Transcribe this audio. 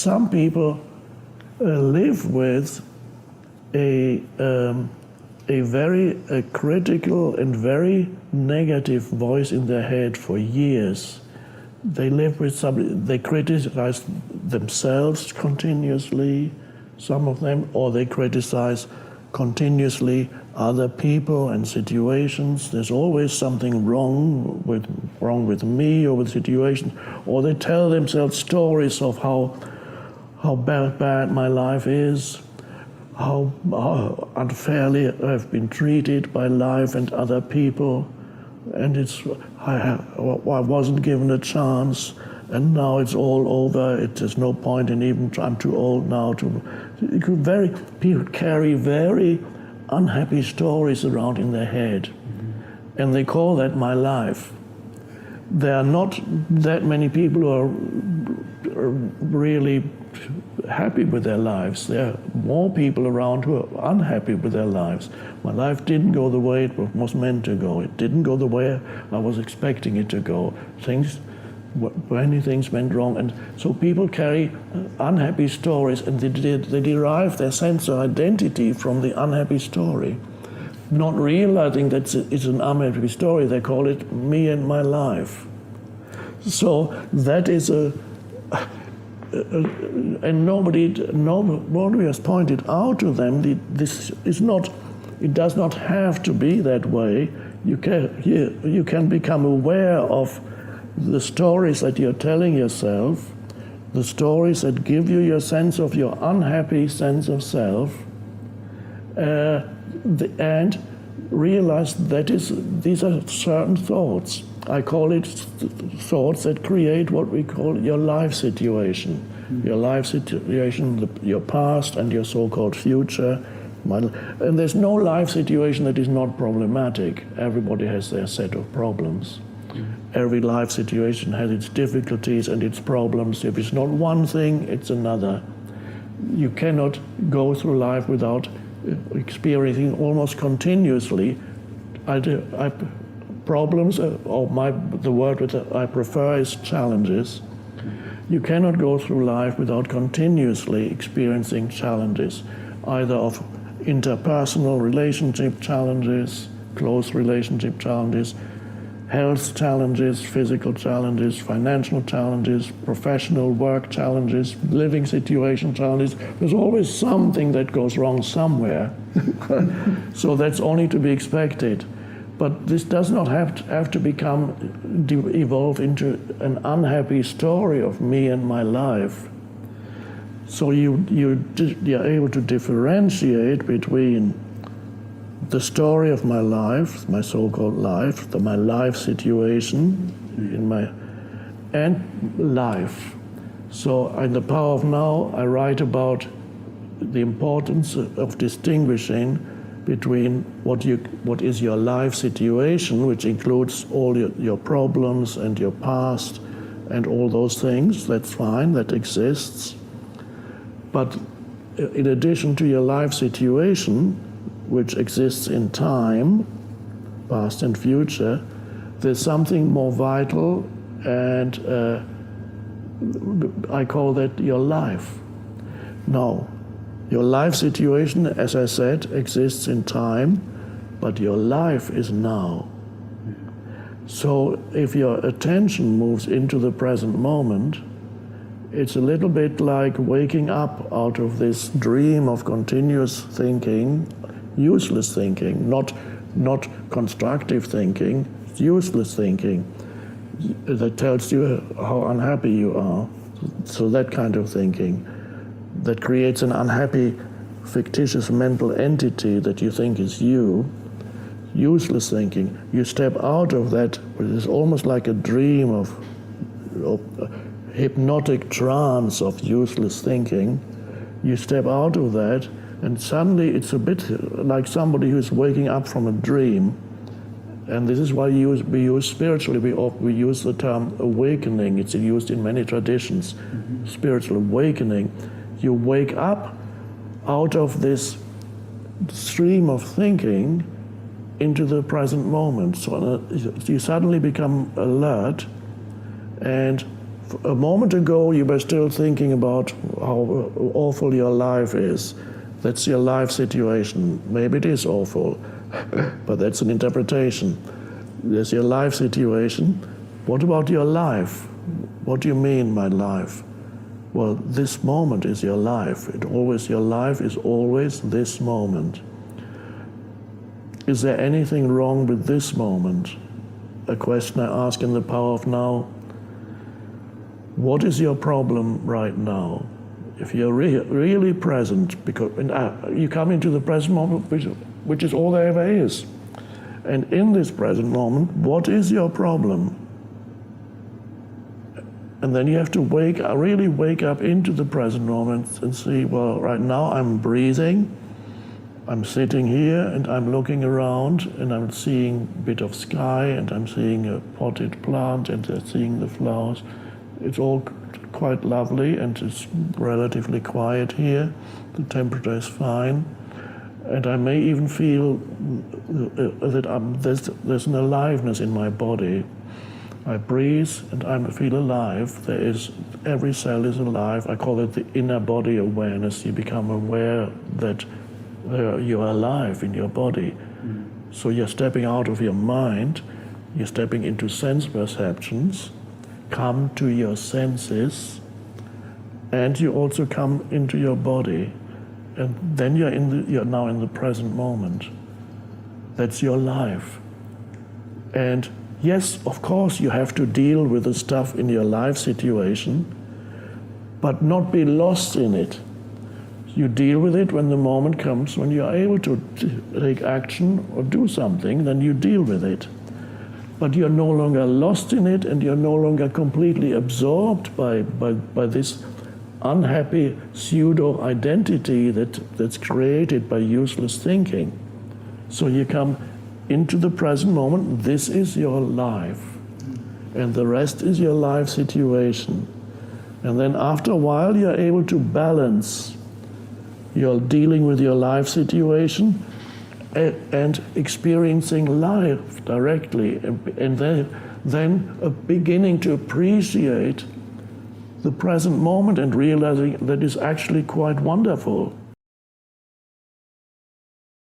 some people live with a very critical and very negative voice in their head for years. They live with somebody, they criticize themselves continuously, some of them, or they criticize continuously other people and situations. There's always something wrong with me or with situations, or they tell themselves stories of how bad my life is, how unfairly I've been treated by life and other people, and I wasn't given a chance, and now it's all over. There's no point in even. I'm too old now to. People carry very unhappy stories around in their head, and they call that my life. There are not that many people who are really happy with their lives. There are more people around who are unhappy with their lives. My life didn't go the way it was meant to go. It didn't go the way I was expecting it to go. Many things went wrong, and so people carry unhappy stories, and they derive their sense of identity from the unhappy story. Not realizing that it's an unhappy story, they call it me and my life. So that is and nobody has pointed out to them this is not. It does not have to be that way. You can become aware of the stories that you're telling yourself, the stories that give you your sense of your unhappy sense of self, and realize that these are certain thoughts. I call it thoughts that create what we call your life situation. Your life situation, your past and your so-called future. And there's no life situation that is not problematic. Everybody has their set of problems. Every life situation has its difficulties and its problems. If it's not one thing, it's another. You cannot go through life without experiencing almost continuously problems, the word that I prefer is challenges. You cannot go through life without continuously experiencing challenges, either of interpersonal relationship challenges, close relationship challenges, health challenges, physical challenges, financial challenges, professional work challenges, living situation challenges. There's always something that goes wrong somewhere. So that's only to be expected. But this does not have to evolve into an unhappy story of me and my life. So you're able to differentiate between the story of my life, my so-called life, my life situation, and life. So in The Power of Now, I write about the importance of distinguishing between what is your life situation, which includes all your problems and your past and all those things. That's fine, that exists. But in addition to your life situation, which exists in time, past and future, there's something more vital, and I call that your life. Now, your life situation, as I said, exists in time, but your life is now. So if your attention moves into the present moment, it's a little bit like waking up out of this dream of continuous thinking, useless thinking, not constructive thinking, useless thinking that tells you how unhappy you are. So that kind of thinking that creates an unhappy, fictitious mental entity that you think is you, useless thinking. You step out of that, which is almost like a dream of hypnotic trance of useless thinking. You step out of that, and suddenly it's a bit like somebody who's waking up from a dream. And this is why we use spiritually, we use the term awakening. It's used in many traditions, spiritual awakening. You wake up out of this stream of thinking into the present moment. So you suddenly become alert, and A moment ago, you were still thinking about how awful your life is. That's your life situation. Maybe it is awful, but that's an interpretation. There's your life situation. What about your life? What do you mean, my life? Well, this moment is your life. Your life is always this moment. Is there anything wrong with this moment? A question I ask in the Power of Now. What is your problem right now? If you're really present, because you come into the present moment, which is all there ever is. And in this present moment, what is your problem? And then you have to really wake up into the present moment and see, well, right now I'm breathing, I'm sitting here and I'm looking around and I'm seeing a bit of sky and I'm seeing a potted plant and I'm seeing the flowers. It's all quite lovely and it's relatively quiet here. The temperature is fine. And I may even feel that there's an aliveness in my body. I breathe and I feel alive. Every cell is alive. I call it the inner body awareness. You become aware that you are alive in your body. So you're stepping out of your mind, you're stepping into sense perceptions, come to your senses, and you also come into your body. And then you're now in the present moment. That's your life. And yes, of course, you have to deal with the stuff in your life situation, but not be lost in it. You deal with it when the moment comes, when you're able to take action or do something, then you deal with it. But you're no longer lost in it, and you're no longer completely absorbed by this unhappy pseudo-identity that's created by useless thinking. So you come into the present moment. This is your life, and the rest is your life situation. And then after a while, you're able to balance. You're dealing with your life situation and experiencing life directly, and then beginning to appreciate the present moment and realizing that it's actually quite wonderful.